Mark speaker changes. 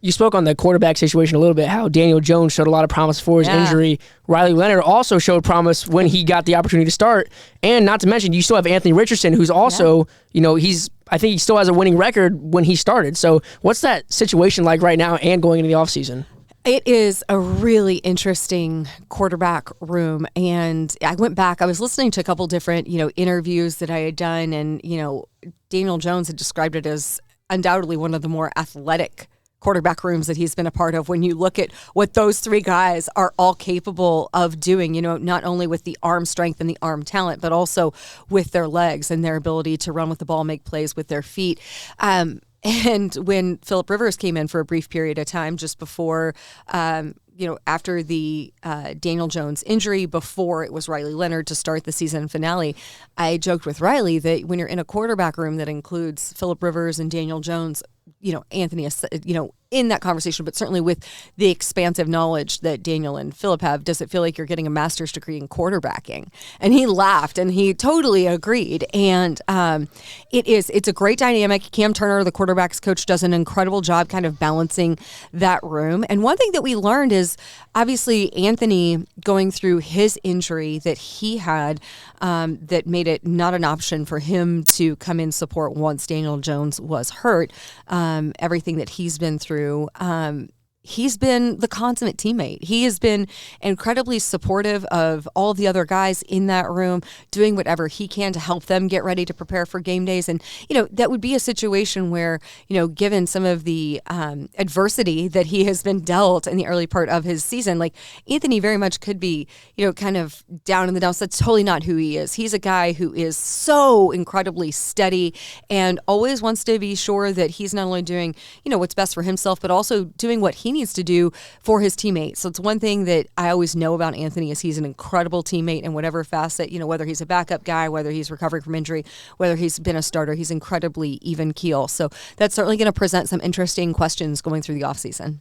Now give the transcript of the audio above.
Speaker 1: You spoke on the quarterback situation a little bit, how Daniel Jones showed a lot of promise before his injury. Riley Leonard also showed promise when he got the opportunity to start. And not to mention, you still have Anthony Richardson, who's also, I think he still has a winning record when he started. So what's that situation like right now and going into the offseason?
Speaker 2: It is a really interesting quarterback room. And I went back, I was listening to a couple different, interviews that I had done. And, Daniel Jones had described it as undoubtedly one of the more athletic quarterback rooms that he's been a part of. When you look at what those three guys are all capable of doing, not only with the arm strength and the arm talent, but also with their legs and their ability to run with the ball, make plays with their feet. And when Phillip Rivers came in for a brief period of time just before, after the Daniel Jones injury, before it was Riley Leonard to start the season finale, I joked with Riley that when you're in a quarterback room that includes Phillip Rivers and Daniel Jones, Anthony, in that conversation, but certainly with the expansive knowledge that Daniel and Phillip have, does it feel like you're getting a master's degree in quarterbacking? And he laughed and he totally agreed. And it's a great dynamic. Cam Turner, the quarterback's coach, does an incredible job kind of balancing that room. And one thing that we learned is obviously Anthony going through his injury that he had that made it not an option for him to come in support once Daniel Jones was hurt. Everything that he's been through. He's been the consummate teammate. He has been incredibly supportive of all of the other guys in that room, doing whatever he can to help them get ready to prepare for game days. And, that would be a situation where, given some of the adversity that he has been dealt in the early part of his season, like Anthony very much could be, kind of down in the dumps. That's totally not who he is. He's a guy who is so incredibly steady and always wants to be sure that he's not only doing, what's best for himself, but also doing what he needs to do for his teammates. So it's one thing that I always know about Anthony is he's an incredible teammate in whatever facet, whether he's a backup guy, whether he's recovering from injury, whether he's been a starter, he's incredibly even keel. So that's certainly going to present some interesting questions going through the offseason.